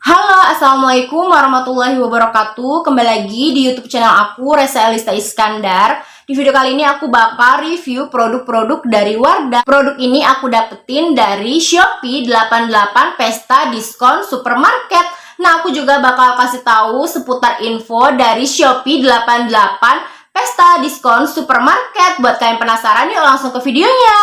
Halo, assalamualaikum warahmatullahi wabarakatuh. Kembali lagi di YouTube channel aku, Resa Elista Iskandar. Di video kali ini aku bakal review produk-produk dari Wardah. Produk ini aku dapetin dari Shopee 88 Pesta Diskon Supermarket. Nah, aku juga bakal kasih tahu seputar info dari Shopee 88 Pesta Diskon Supermarket. Buat kalian penasaran, yuk langsung ke videonya.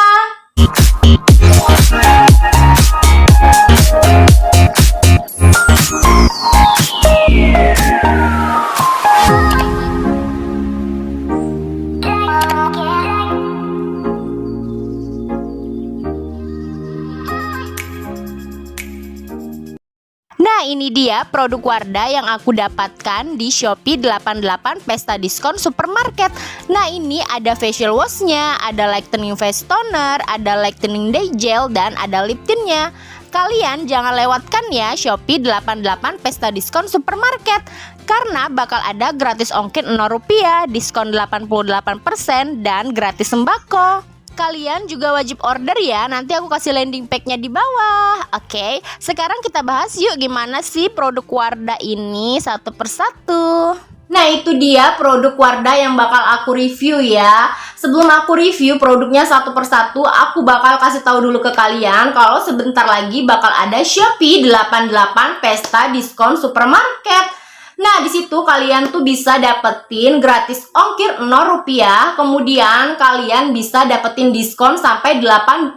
Nah, ini dia produk Wardah yang aku dapatkan di Shopee 88 Pesta Diskon Supermarket. Nah, ini ada facial wash-nya, ada lightening face toner, ada lightening day gel, dan ada lip tint-nya. Kalian jangan lewatkan ya Shopee 88 Pesta Diskon Supermarket, karena bakal ada gratis ongkir Rp0, diskon 88%, dan gratis sembako. Kalian juga wajib order ya, nanti aku kasih landing pack-nya di bawah. Oke, sekarang kita bahas yuk gimana sih produk Wardah ini satu persatu. Nah, itu dia produk Wardah yang bakal aku review ya. Sebelum aku review produknya satu persatu, aku bakal kasih tahu dulu ke kalian kalau sebentar lagi bakal ada Shopee 88 Pesta Diskon Supermarket. Nah, di situ kalian tuh bisa dapetin gratis ongkir Rp0, kemudian kalian bisa dapetin diskon sampai 88%,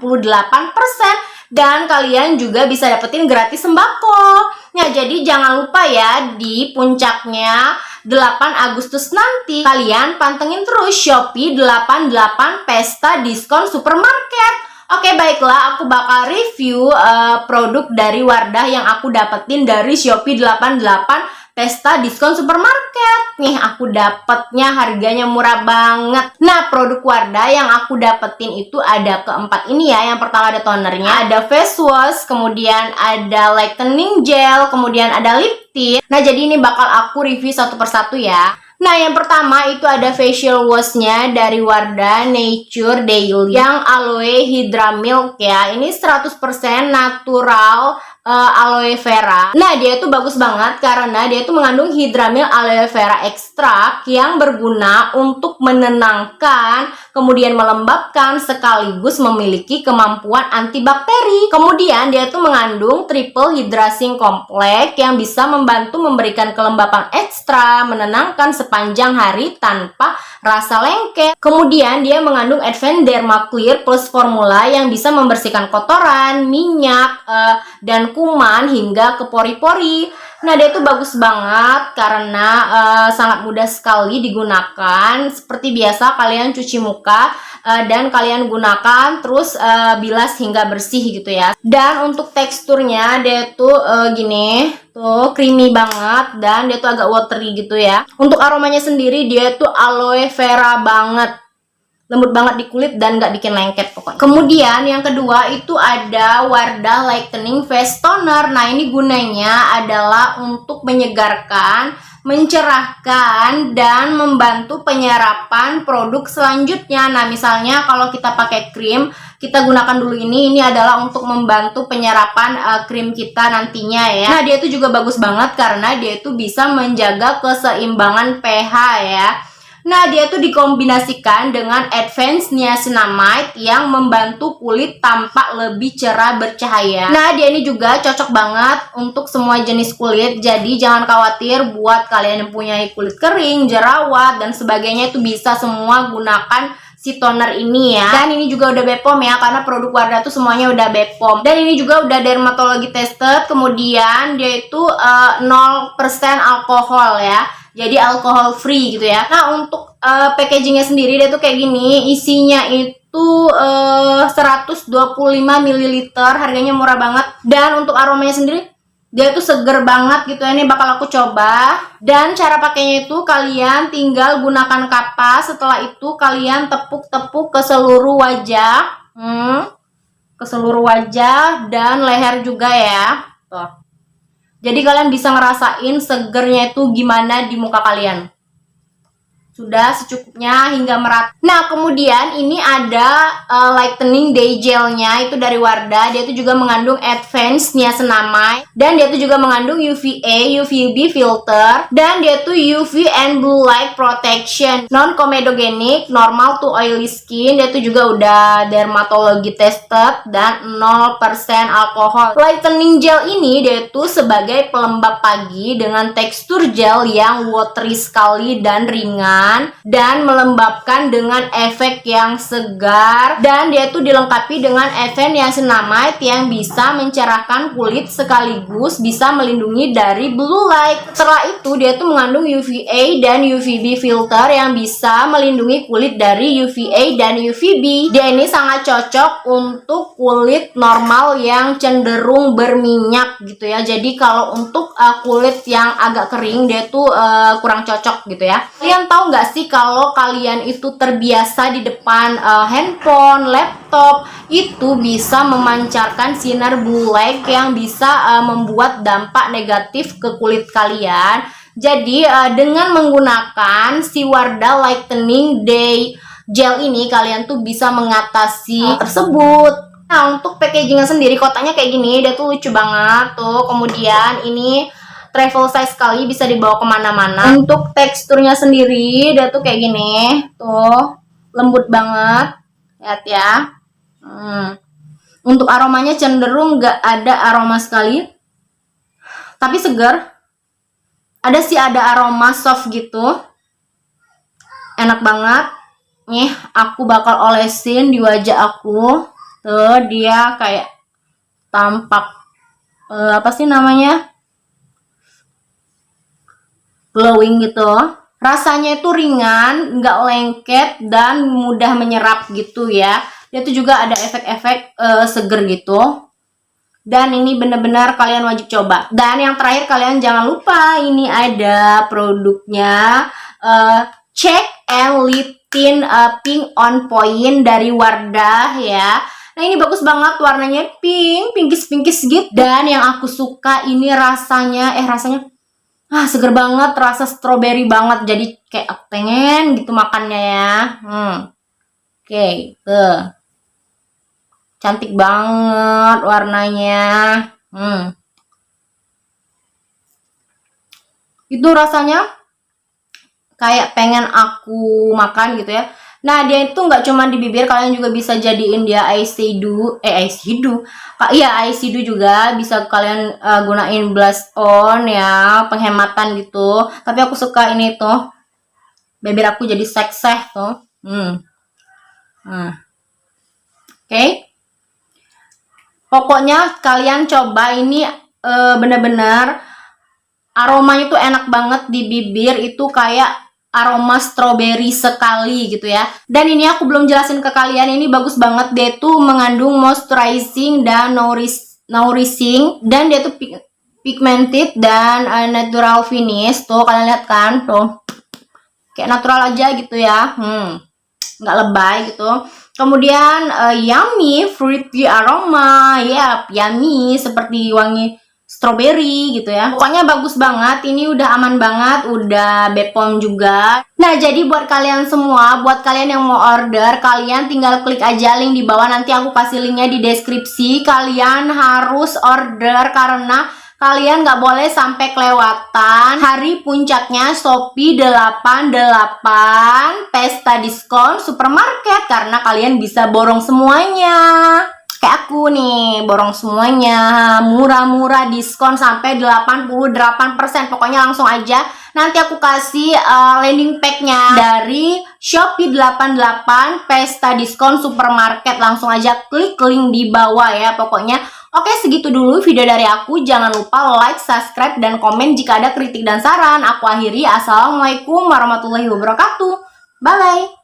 dan kalian juga bisa dapetin gratis sembako. Nah, jadi jangan lupa ya, di puncaknya 8 Agustus nanti kalian pantengin terus Shopee 88 Pesta Diskon Supermarket. Oke, baiklah, aku bakal review produk dari Wardah yang aku dapetin dari Shopee 88 Pesta Diskon Supermarket. Nih, aku dapetnya harganya murah banget. Nah, produk Wardah yang aku dapetin itu ada keempat ini ya. Yang pertama ada tonernya, ada face wash, kemudian ada lightening gel, kemudian ada lip tint. Nah, jadi ini bakal aku review satu persatu ya. Nah, yang pertama itu ada facial wash-nya dari Wardah Nature Daily yang aloe hydra milk ya. Ini 100% natural aloe vera. Nah, dia itu bagus banget karena dia itu mengandung hydramil aloe vera ekstrak yang berguna untuk menenangkan, kemudian melembabkan, sekaligus memiliki kemampuan antibakteri. Kemudian dia itu mengandung triple hydrating complex yang bisa membantu memberikan kelembapan ekstra, menenangkan sepanjang hari tanpa rasa lengket. Kemudian dia mengandung Advanced Derma Clear Plus formula yang bisa membersihkan kotoran, minyak, dan kuman hingga ke pori-pori. Nah, dia itu bagus banget karena sangat mudah sekali digunakan. Seperti biasa kalian cuci muka dan kalian gunakan terus bilas hingga bersih gitu ya. Dan untuk teksturnya dia itu gini, tuh creamy banget dan dia tuh agak watery gitu ya. Untuk aromanya sendiri dia tuh aloe vera banget. Lembut banget di kulit dan nggak bikin lengket pokoknya. Kemudian yang kedua itu ada Wardah Lightening Face Toner. Nah, ini gunanya adalah untuk menyegarkan, mencerahkan, dan membantu penyerapan produk selanjutnya. Nah, misalnya kalau kita pakai krim, kita gunakan dulu ini. Ini adalah untuk membantu penyerapan krim kita nantinya ya. Nah, dia itu juga bagus banget karena dia itu bisa menjaga keseimbangan pH ya. Nah, dia tuh dikombinasikan dengan Advanced Niacinamide yang membantu kulit tampak lebih cerah bercahaya. Nah, dia ini juga cocok banget untuk semua jenis kulit. Jadi jangan khawatir buat kalian yang punya kulit kering, jerawat, dan sebagainya, itu bisa semua gunakan si toner ini ya. Dan ini juga udah BPOM ya, karena produk Wardah tuh semuanya udah BPOM. Dan ini juga udah dermatologi tested. Kemudian dia itu 0% alkohol ya. Jadi alkohol free gitu ya. Nah, untuk packagingnya sendiri dia tuh kayak gini. Isinya itu 125 ml. Harganya murah banget. Dan untuk aromanya sendiri dia tuh seger banget gitu ya. Ini bakal aku coba. Dan cara pakainya itu kalian tinggal gunakan kapas. Setelah itu kalian tepuk-tepuk ke seluruh wajah. Ke seluruh wajah dan leher juga ya. Tuh. Jadi kalian bisa ngerasain segernya itu gimana di muka kalian. Sudah secukupnya hingga merata. Nah, kemudian ini ada lightening day gelnya, itu dari Wardah. Dia itu juga mengandung advanced niacinamide, dan dia itu juga mengandung UVA, UVB filter, dan dia itu UV and blue light protection, non comedogenic, normal to oily skin. Dia itu juga udah dermatologi tested dan 0% alkohol. Lightening gel ini dia itu sebagai pelembab pagi dengan tekstur gel yang watery sekali dan ringan, dan melembabkan dengan efek yang segar, dan dia itu dilengkapi dengan advanced niacinamide yang bisa mencerahkan kulit sekaligus bisa melindungi dari blue light. Setelah itu dia itu mengandung UVA dan UVB filter yang bisa melindungi kulit dari UVA dan UVB. Dia ini sangat cocok untuk kulit normal yang cenderung berminyak gitu ya. Jadi kalau untuk kulit yang agak kering, dia tuh kurang cocok gitu ya. Kalian tahu nggak sih kalau kalian itu terbiasa di depan handphone, laptop, itu bisa memancarkan sinar blue light yang bisa membuat dampak negatif ke kulit kalian. Jadi dengan menggunakan si Wardah Lightening Day Gel ini, kalian tuh bisa mengatasi tersebut. Nah, untuk packagingnya sendiri, kotaknya kayak gini, dia tuh lucu banget tuh. Kemudian ini travel size sekali, bisa dibawa kemana-mana. Untuk teksturnya sendiri dia tuh kayak gini tuh, lembut banget, lihat ya. Untuk aromanya cenderung gak ada aroma sekali, tapi segar. Ada sih, ada aroma soft gitu, enak banget. Nih aku bakal olesin di wajah aku tuh, dia kayak tampak apa sih namanya, glowing gitu. Rasanya itu ringan, nggak lengket, dan mudah menyerap gitu ya. Dia tuh juga ada efek-efek seger gitu. Dan ini bener-bener kalian wajib coba. Dan yang terakhir, kalian jangan lupa ini ada produknya, Check and Lighten Pink on Point dari Wardah ya. Nah, ini bagus banget, warnanya pink, pinkis-pinkis gitu. Dan yang aku suka ini rasanya seger banget, rasa strawberry banget. Jadi kayak aku pengen gitu makannya ya. Oke, tuh. Cantik banget warnanya. Itu rasanya kayak pengen aku makan gitu ya. Nah, dia itu nggak cuma di bibir, kalian juga bisa jadiin dia eye shadow. Iya, eye shadow juga bisa kalian gunain blush on ya, penghematan gitu. Tapi aku suka ini tuh, bibir aku jadi sekseh tuh. Oke. Pokoknya kalian coba ini, bener-bener aromanya tuh enak banget di bibir, itu kayak aroma strawberry sekali gitu ya. Dan ini aku belum jelasin ke kalian, ini bagus banget, dia tuh mengandung moisturizing dan nourishing, dan dia tuh pigmented dan natural finish. Tuh kalian lihat kan, tuh kayak natural aja gitu ya, nggak lebay gitu. Kemudian yummy fruity aroma, yummy, seperti wangi strawberry gitu ya. Pokoknya bagus banget, ini udah aman banget, udah Bepom juga. Nah, jadi buat kalian semua, buat kalian yang mau order, kalian tinggal klik aja link di bawah, nanti aku kasih linknya di deskripsi. Kalian harus order karena kalian nggak boleh sampai kelewatan hari puncaknya Shopee 88 Pesta Diskon Supermarket, karena kalian bisa borong semuanya. Kayak aku nih, borong semuanya, murah-murah, diskon sampai 88%. Pokoknya langsung aja, nanti aku kasih landing packnya dari Shopee 88 Pesta Diskon Supermarket. Langsung aja klik link di bawah ya. Pokoknya oke, segitu dulu video dari aku. Jangan lupa like, subscribe, dan komen jika ada kritik dan saran. Aku akhiri, assalamualaikum warahmatullahi wabarakatuh. Bye.